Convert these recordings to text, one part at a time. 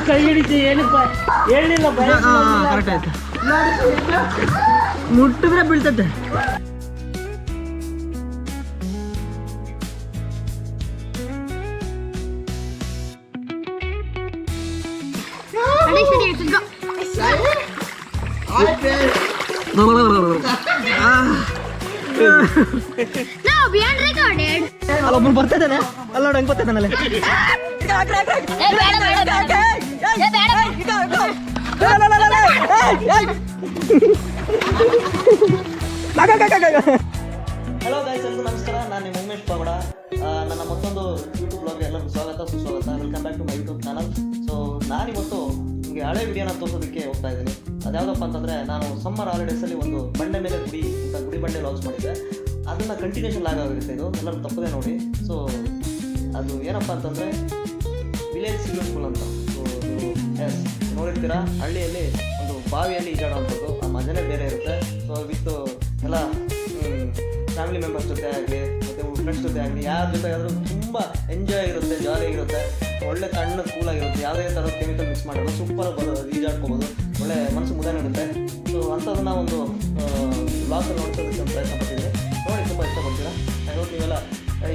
ಕೈ ಹಿಡಿತಿ ಏನಪ್ಪ ಹೇಳಿಲ್ಲ ಕರೆಕ್ಟ್ ಆಯ್ತು ಮುಟ್ಟಿದ್ರೆ ಬೀಳ್ತೈತೆ ಅಲ್ಲೊಬ್ಬನು ಬರ್ತಿದ್ದಾನೆ ಅಲ್ಲ ನೋಡಿ ಹಂಗೆ ಬರ್ತಿದ್ದಾನಲ್ಲ ಹಲೋ ಗೈಸ್ ಎಲ್ಲರಿಗೂ ನಮಸ್ಕಾರ. ನಾನು ನಿಮ್ಮ ಉಮೇಶ್ ಪಾವಡ. ನನ್ನ ಮತ್ತೊಂದು ಯೂಟ್ಯೂಬ್ ಬ್ಲಾಗ್ಗೆ ಎಲ್ಲರಿಗೂ ಸ್ವಾಗತ ಸುಸ್ವಾಗತ. Welcome back to my YouTube channel. So ನಾನಿವತ್ತು ನಿಮಗೆ ಹಳೆ ವಿಡಿಯೋನ ತೋರಿಸೋದಕ್ಕೆ ಹೋಗ್ತಾ ಇದ್ದೀನಿ. ಅದ್ಯಾವುದಪ್ಪ ಅಂತಂದರೆ ನಾನು ಸಮ್ಮರ್ ಹಾಲಿಡೇಸಲ್ಲಿ ಒಂದು ಬಂಡೆ ಮೇಲೆ ಗುಡಿ ಬಂಡೆ ಲಾಗ್ಸ್ ಮಾಡಿದ್ದೆ. ಅದನ್ನು ಕಂಟಿನ್ಯೂಷನ್ ಲಾಗ್ ಆಗಿರುತ್ತೆ. ಇದು ಎಲ್ಲರೂ ತಪ್ಪದೆ ನೋಡಿ. ಸೊ ಅದು ಏನಪ್ಪ ಅಂತಂದರೆ ವಿಲೇಜ್ ಸ್ವಿಮ್ಮಿಂಗ್ ಪೂಲ್ ಅಂತ. ಸೊ ನೀವು ಎಸ್ ನೋಡಿರ್ತೀರಾ, ಹಳ್ಳಿಯಲ್ಲಿ ಒಂದು ಬಾವಿಯಲ್ಲಿ ಈಜಾಡುವಂಥದ್ದು ಆ ಮಜಾನೇ ಬೇರೆ ಇರುತ್ತೆ. ಸೊ ವಿತ್ ಎಲ್ಲ ಫ್ಯಾಮಿಲಿ ಮೆಂಬರ್ಸ್ ಜೊತೆ ಆಗಲಿ ಮತ್ತು ಫ್ರೆಂಡ್ಸ್ ಜೊತೆ ಆಗಲಿ ಯಾರ ಜೊತೆ ಆದರೂ ತುಂಬ ಎಂಜಾಯ್ ಇರುತ್ತೆ, ಜಾಲಿಯಾಗಿರುತ್ತೆ, ಒಳ್ಳೆ ತಣ್ಣ ಕೂಲಾಗಿರುತ್ತೆ. ಯಾವುದೇ ಥರದ ಕೆಮಿಕಲ್ ಮಿಕ್ಸ್ ಮಾಡೋದು ಸೂಪರ್ ಈಜಾಡ್ಕೋಬೋದು, ಒಳ್ಳೆ ಮನಸ್ಸು ಮುದಾನೆ ಇರುತ್ತೆ. ಸೊ ಅಂಥದನ್ನ ಒಂದು ಬ್ಲಾಗಲ್ಲಿ ನೋಡ್ಸೋದಕ್ಕೆ ಒಂದು ಪ್ರಯತ್ನ ಪಟ್ಟಿದ್ದೀನಿ. ನೋಡಿ ತುಂಬ ಇಷ್ಟಪಡ್ತೀರಾ. ಐ ಹೋಪ್ ನೀವೆಲ್ಲ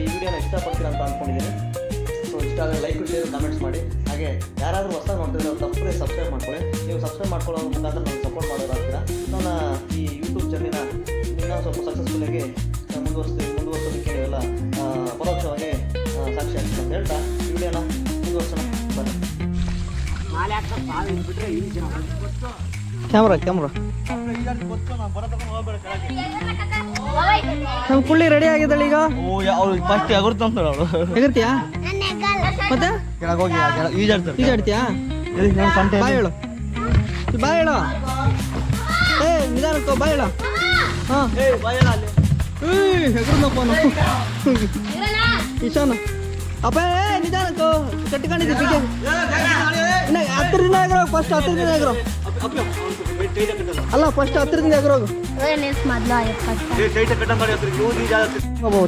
ಈ ವಿಡಿಯೋನ ಇಷ್ಟಪಡ್ತೀರಾ ಅಂತ ಅಂದ್ಕೊಂಡಿದ್ದೀನಿ. ಸೊ ಇಷ್ಟ ಆದರೆ ಲೈಕ್ ಶೇರ್ ಕಮೆಂಟ್ಸ್ ಮಾಡಿ. ಹಾಗೆ ಯಾರಾದರೂ ಹೊಸ ನೋಡ್ತಿದ್ರೆ ಅವ್ರು ತಪ್ಪದೇ ಸಬ್ಸ್ಕ್ರೈಬ್ ಮಾಡ್ಕೊಳ್ಳಿ. ನೀವು ಸಬ್ಸ್ಕ್ರೈಬ್ ಮಾಡ್ಕೊಳ್ಳೋ ಮುಖಾಂತರ ನಾನು ಸಪೋರ್ಟ್ ಮಾಡೋದಾಗ್ತೀರಾ. ನನ್ನ ಈ ಯೂಟ್ಯೂಬ್ ಜರ್ನಿನ ಇನ್ನೂ ಸ್ವಲ್ಪ ಸಕ್ಸಸ್ಫುಲ್ಲಾಗಿ ಮುಂದುವರ್ಸೋದಕ್ಕೆ ನೀವೆಲ್ಲ ಪರೋಕ್ಷವಾಗಿ ಸಾಕ್ಷಿ ಆಗ್ತದೆ ಅಂತ ಹೇಳ್ತಾ ಈ ವಿಡಿಯೋನ ಮುಂದುವರ್ಸೋಣ ಬನ್ನಿ. ಕ್ಯಾಮ್ರಾ ನಮ್ಮ ಕುಳ್ಳಿ ರೆಡಿ ಆಗಿದ್ದಾಳೆ ಈಗ. ಫಸ್ಟ್ ಎಗರ್ತ ಅವಳು ಎಗರ್ತೀಯಾ ಮತ್ತೆ ಈಜಾಡ್ತೀಯಾ? ಬಾ ಹೇಳು ಏ ನಿಧಾನಕ್ಕೋ ಬಾ ಹೇಳ. ಹಾಂ ಹೆಗ್ರನಪ್ಪ ಈಶಾನ ಅಪ್ಪ ನಿಧಾನಕ್ಕೋ ಕಟ್ಕೊಂಡಿದ್ದೆ ಬಿಗೆ ಹತ್ತಿರದಿಂದ ಆಗಿರೋ ಫಸ್ಟ್ ಹತ್ತಿರದಿಂದ ಆಗಿರೋ ಅಲ್ಲ ಫಸ್ಟ್ ಹತ್ತಿರದಿಂದ ಆಗಿರೋದು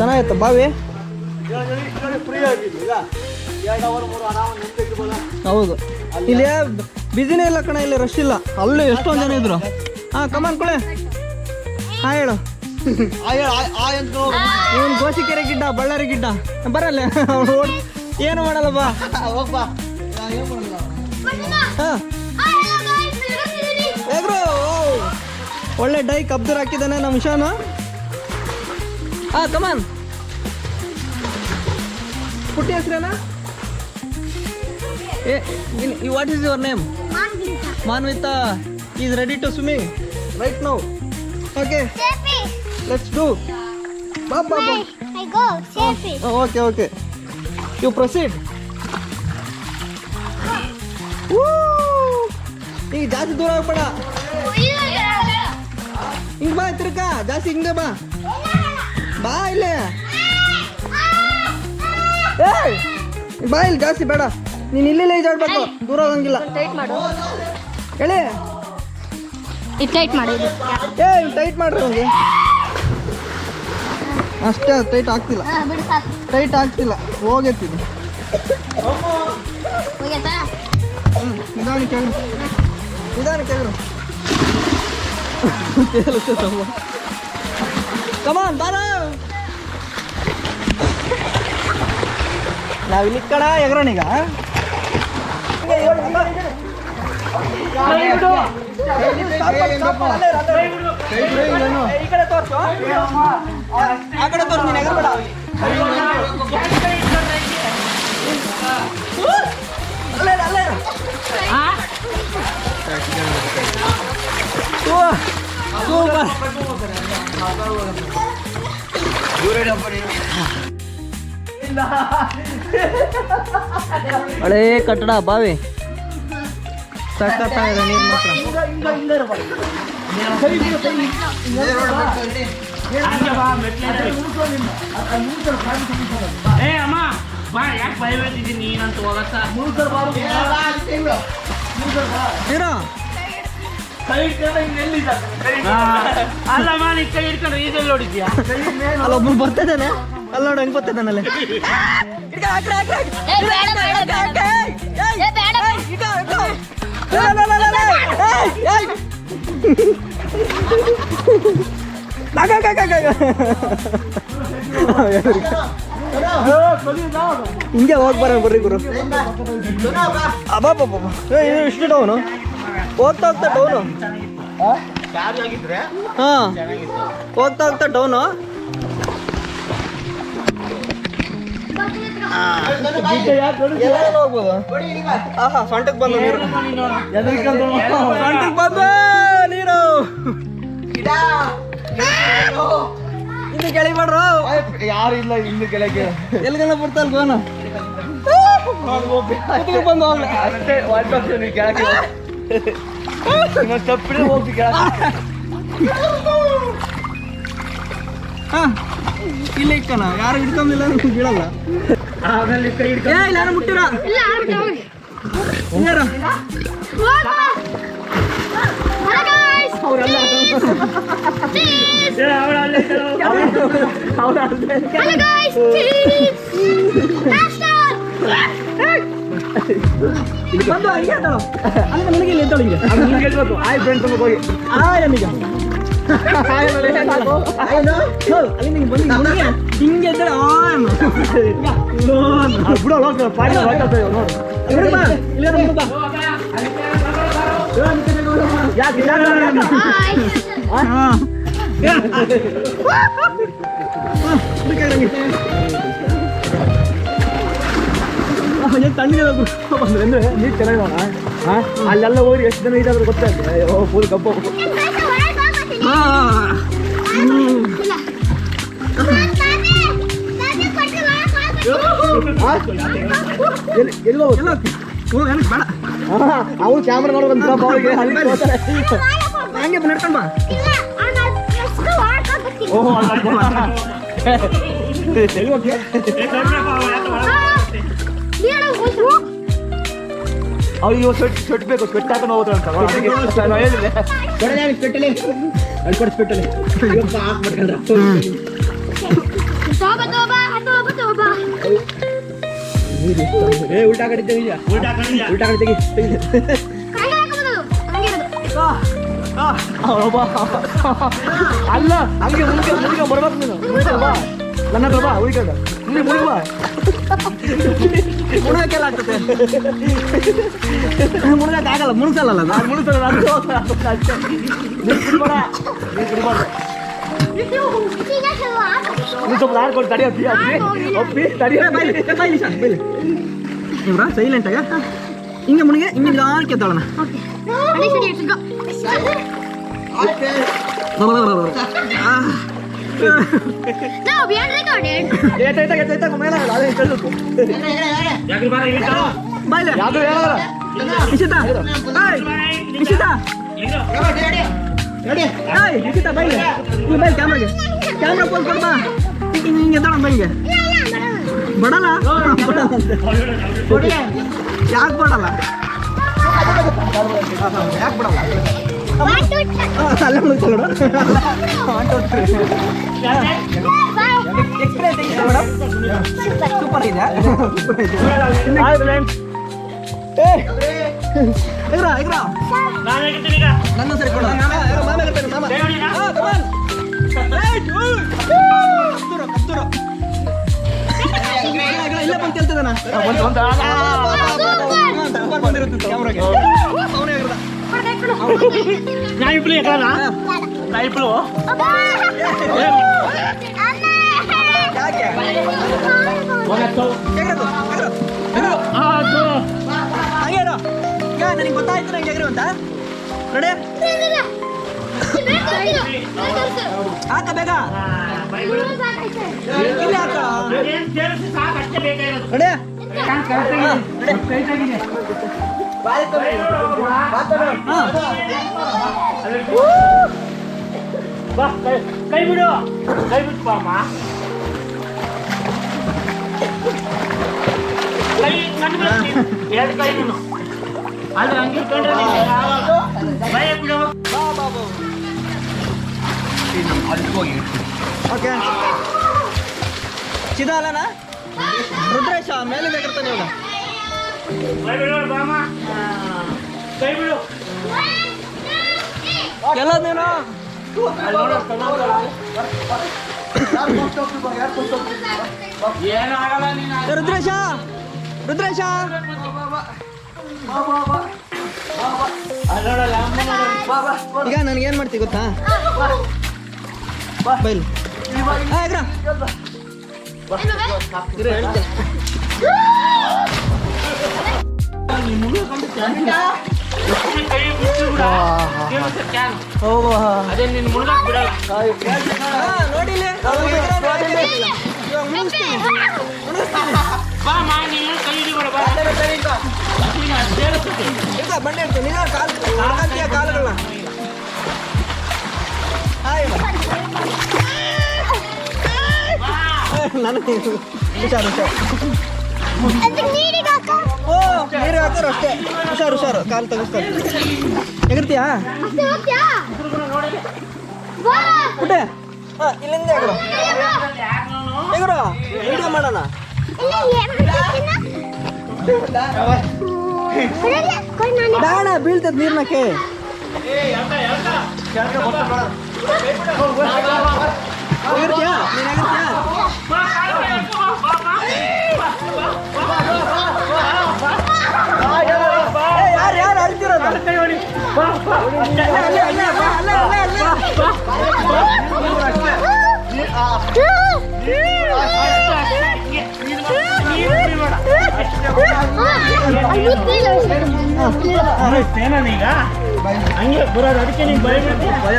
ಚೆನ್ನಾಗಿತ್ತು ಬಾವಿ. ಹೌದು ಇಲ್ಲಿ ಬಿಸಿನೇ ಇಲ್ಲ ಕಣ, ಇಲ್ಲಿ ರಶ್ ಇಲ್ಲ. ಅಲ್ಲೂ ಎಷ್ಟೊಂದು ಜನ ಇದ್ರು. ಹಾಂ ಕಮಾನ್ ಕೊಳೆ ಹಾಂ ಹೇಳು. ಇವನು ಗೋಸಿಕೆರೆ ಗಿಡ್ಡ ಬಳ್ಳಾರಿ ಗಿಡ್ಡ ಬರಲ್ಲ ಏನು ಮಾಡಲ್ಲ ಬಾ ಹಾಂ ಹೇಗ್ರು ಒಳ್ಳೆ ಡೈ ಕಬ್ದರ್ ಹಾಕಿದ್ದಾನೆ ನಮ್ಮ ಇಶಾನು. ಹಾಂ ಕಮಾನ್. ಪುಟ್ಟಿ ಹೆಸರೇನಾ? What is your name? Manvitha is ready to swimming right now. Okay let's do. Okay you proceed. ಈಗ ಜಾಸ್ತಿ ದೂರ ಹೋಗ್ಬೇಡ, ಹಿಂಗೆ ಬಾ ತಿರ್ಕ ಜಾಸ್ತಿ ಹಿಂಗೆ ಬಾ ಇಲ್ಲೇ ಬಾ ಇಲ್ಲಿ ಜಾಸ್ತಿ ಬೇಡ. ನೀನು ಇಲ್ಲಿಲ್ಲ ಈಜಾಡ್ಬೇಕು, ದೂರ ಹೋಗಂಗಿಲ್ಲ. ಹೇಳಿ ಟೈಟ್ ಮಾಡಿ ಟೈಟ್ ಮಾಡ್ರಿ ನನಗೆ ಅಷ್ಟೇ. ಟೈಟ್ ಆಗ್ತಿಲ್ಲ ಹೋಗೈತಿದೆ. ನಿಧಾನಕ್ಕೆ ಕಮಾನ್ ಬಾರ. ನಾವಿಲ್ಲಿ ಕಡ ಎಗ್ರೋಣೀಗ ಈ ಕಡೆ ತೋರ್ಸು, ಆ ಕಡೆ ತೋರ್ಸು. ನೀನು ಎಗರ್ಬೇಡ. ಹಳೇ ಕಟ್ಟಡ ಬಾವಿ ಸಕ್ಕತ್ತಾಗಿದೆ. ನೀರು ಮಾತ್ರ ನೀನಂತ ಹೋಗತ್ತ ಅಲ್ಲ ಮಾಡಿ ಕೈ ಹಿಡ್ಕೊಂಡ್ರೆ ಈಜಲ್ಲಿ ನೋಡಿದ್ಯಾ? ಅಲ್ಲ ಒಬ್ಬನು ಬರ್ತಿದ್ದಾನೆ, ಅಲ್ಲ ನೋಡಿ ಹಂಗೆ ಬರ್ತಿದ್ದಾನಲ್ಲ. ಹಿಂಗೆ ಹೋಗ್ಬಾರ ಬರ್ರಿ ಗುರು. ಅಬ್ಬಾಬ ಇಷ್ಟು ಡೌನು ಹೋಗ್ತಾ ಹೋಗ್ತಾ ಡೌನು. ಹಾಂ ಹೋಗ್ತಾ ಹೋಗ್ತಾ ಡೌನು. ಹೋಗ್ಬೋದು. ಆಹಾ ಸೊಂಟಕ್ಕೆ ಬಂದು ನೀರು, ಸೊಂಟಕ್ಕೆ ಬಂದು ನೀರು. ಇನ್ನು ಕೆಳಗೆ ಯಾರು ಇಲ್ಲ. ಇನ್ನು ಕೆಳಗೆ ಎಲ್ಲಿಗೆಲ್ಲ ಬಿಡ್ತಲ್ಲ ಗೋನು ಬಂದು ಹೋಗ್ಲ ಅಷ್ಟೇ. ಕೆಳಗೆ ತಪ್ಪಿದ್ರೆ ಹೋಗ್ತಿ ಕೆಳಗೆ. ಹಾಂ ಇಲ್ಲ ಇಕ್ಕನ ಯಾರು ಹಿಡ್ಕೊಂಡಿಲ್ಲ ಬೀಳಲ್ಲ. ಯಾರು ಮುಟ್ಟಿರ ಯಾರು ಅವರೆಲ್ಲ ಬಂದು ಹಂಗೆ ಆತಾಳು ಅಲ್ಲಿ ನನಗೆ ಇಲ್ಲಿ ಎದ್ದಾಳು ಹಿಂಗೆ ಹೇಳ್ಬೇಕು. ಆಯ್ ಫ್ರೆಂಡ್ಸ್ ಹೋಗಿ ಆಯ್ ನನಗೆ ಅಲ್ಲಿ ನಿಂಗೆ ಬಂದು ನನಗೆ ಹಿಂಗೆ ಎದ್ದಾಳೆ. ತಣ್ಣಗೆ ಬಂದ್ರೆ ಅಂದ್ರೆ ನೀರು ಚೆನ್ನಾಗಿರೋಣ. ಅಲ್ಲೆಲ್ಲ ಹೋಗಿ ಎಷ್ಟು ಜನ ಇದಾದ್ರೆ ಗೊತ್ತಾಗ್ತದೆ. ಫುಲ್ ಕಬ್ಬ ಬೇಡ. ಅವ್ರು ಕ್ಯಾಮ್ರಾ ನೋಡ್ಕೊಂತ ಹಂಗೆ ನಡ್ಕೊಂಡ್ ಬಾ. ಅವ್ರಿಗೆ ಸ್ವೆಟ್ ಬೇಕು. ಸ್ವೆಟ್ ಹಾಕೊಂಡು ಹೋಗ್ತಾರೆ ಅಂತ ಹೇಳಿದ್ರೆ ಉಲ್ಟಾ ಕಡೆ ತೆಗಿ. ಅಲ್ಲ ಹಂಗೆ ಮುಳುಗ ಬರ್ಬೇಕು ನೀನು. ಬಾ ನನ್ನ ಹತ್ರ ಬಾ. ಉಳಿಕಂಡ ಮುಳುಗ ಬಾ. ಮುಳುಗಕ್ಕೆಲ್ಲ ಆಗ್ತದೆ. ಮುಳುಗಕ್ಕೆ ಆಗಲ್ಲ. ಮುಳುಸಲ್ಲ ನಾನು ಮುಳುಸಲ್ಲ. ಸ್ವಲ್ಪ ಆಡ್ಕೊಂಡು ತಡಿಯಪ್ಪಿ ಇವ್ರ ಸೈಲೆಂಟ್ ಆಗ ಹಿಂಗೆ ಮುಣಿಗೆ ಹಿಂಗೆ ಕೆತ್ತೋಣ. Camera phone ಕೊಡ್ಬಾ. ಹಿಂಗೆ ಎದ್ದಾಳ ಬೈಗೆ ಬಡಲ್ಲ. ಯಾಕೆ ಬಡಲ್ಲ? ಯಾಕೆ ಬಡಲ್ಲ? ಅಲ್ಲೇ ಮುಗಿಸ್ಕೊಳ್ಳೋಣ. ಎಕ್ಸ್ಪೀರಿಯನ್ಸ್ ಹೇಗಿದೆ ಮೇಡಮ್? ಸೂಪರ್ ಇದೆ. ನನ್ನ ಸರಿ ಕೊಡ. ಇಲ್ಲ ಬಂದು ಕೇಳ್ತಿದ್ದಾನ ಕ್ಯಾಮ್ರಾಗೆ. ನನಗೆ ಗೊತ್ತಾಯ್ತು ನಂಗೆ ಎಗರು ಅಂತ. ನೋಡಿ ಹಾಕ ಬೇಗ. ಇಲ್ಲಿ ಹಾಕ ನೋಡಿ. ಕೈ ಬಿಡು. ಕೈ ಬಿಟ್ಟು ಬಾಮ್ಮ. ಕೈ ಎರಡು ಕೈ ನೀನು ಆದ್ರೆ ಹಂಗೆ ಕಂಡ್ರೆ ಭಯ ಬಿಡು. ಓಕೆ ಚಿದ ಅಲ್ಲನಾ ರುದ್ರೇಶ ಮೇಲಿಂದ ಕರ್ತಾನೆ ಇವಾಗ. ಕೈ ಬಿಡು. ಎಲ್ಲ ನೀನು ಏನೂ ಆಗಲ್ಲ ನೀನು. ರುದ್ರೇಶ ರುದ್ರೇಶ ಅಲ್ಲಿ ನೋಡಲ್ಲ, ಅಮ್ಮ ನೋಡಲ್ಲ. ಈಗ ನನಗೇನು ಮಾಡ್ತೀವಿ ಗೊತ್ತಾ ಬೈಲ್ ಕೈ ಬಿಟ್ಟು ಬಿಡ. ಕೇಳುತ್ತೆ ಕ್ಯಾನ್. ಅದೇ ನಿನ್ನ ಮುಳುಗಕ್ಕೆ ಬಿಡಲ್ಲ. ಬಾ ಮಾ, ನೀನು ಕೈ ಹಿಡಿಬೇಡ, ಬಾ. ನೀನು ಅದು ಸೇರಿಸುತ್ತೆ. ಬಂಡೆ ಇರ್ತೀನಿ ಕಾಲುಗಳನ್ನ ನನಗೆ ಹುಷಾರು ಓ ನೀರು ಹಾಕೋರು ಅಷ್ಟೇ ಹುಷಾರು ಕಾಲು ತೆಗಿಸ್ತಾರೆ ಎಗರ್ತೀಯಾ ಪುಟ್ಟೆ ಇಲ್ಲಿಂದ ಎಗರು ವಿಡಿಯೋ ಮಾಡೋಣ ಡಾಣ ಬೀಳ್ತದ ನೀರ್ನಕ್ಕೆ ಎಗರ್ತೀಯಾ ನೀನು ಎಗರ್ತೀಯಾ ಯಾರು ಅಳ್ತಿರೋದು ಏನೀಗ ಹಂಗೆ ಬರೋದು, ಅದಕ್ಕೆ ನೀನು ಭಯ ಭಯ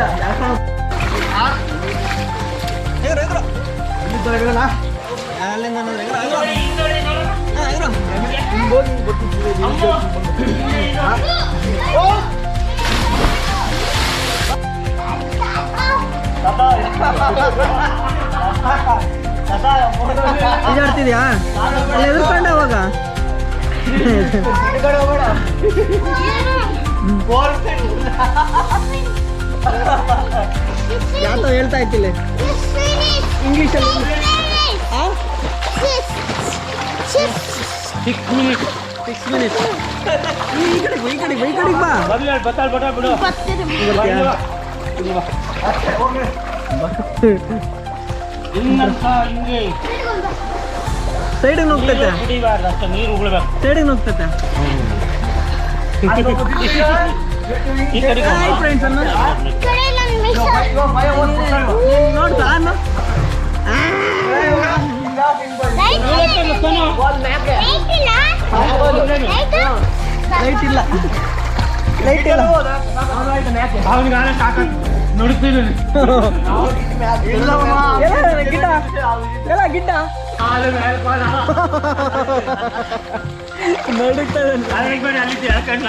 ಈಜಾಡ್ತಿದ್ಯಾ ಅಲ್ಲಿ ಎದುರ್ಕೊಂಡ ಅವಾಗ ಯಾತೋ ಹೇಳ್ತಾ ಇತ್ತಿಲ್ಲ ಇಂಗ್ಲೀಷಲ್ಲಿ 6 minutes. ಈ ಕಡೆಗೆ ಬಾ ಬರ್ಲಿ ಬತ್ತಾಳ್ ಬಟ ಬಿಡು. ಇನ್ನಂತ ಹಿಂಗೆ ಸೈಡಿಗೆ ಹೋಗ್ತೈತೆ ಕುಡಿಬಾರ್ದು, ಅಷ್ಟೇ ನೀರು ಉಗುಳ್ಬೇಕು. ಸೈಡಿಗೆ ಹೋಗ್ತೈತೆ ಈ ಕಡೆಗೆ ಹಾಯ್ ಫ್ರೆಂಡ್ಸ್ ಅನ್ನ ನೋಡ್ತಾ ಅನ್ನ ಲೈಟ್ ಇಲ್ಲ ಅವನಿಗೆ ಆನೆ ಸಾಕು ನೋಡ್ತೀನಿ. ಗಿಡ್ಡ ಎಲ್ಲ ಗಿಡ್ಡ ನಡುಕ್ತಾ ಅಲ್ಲಿ ಯಾಕಣ್ಣ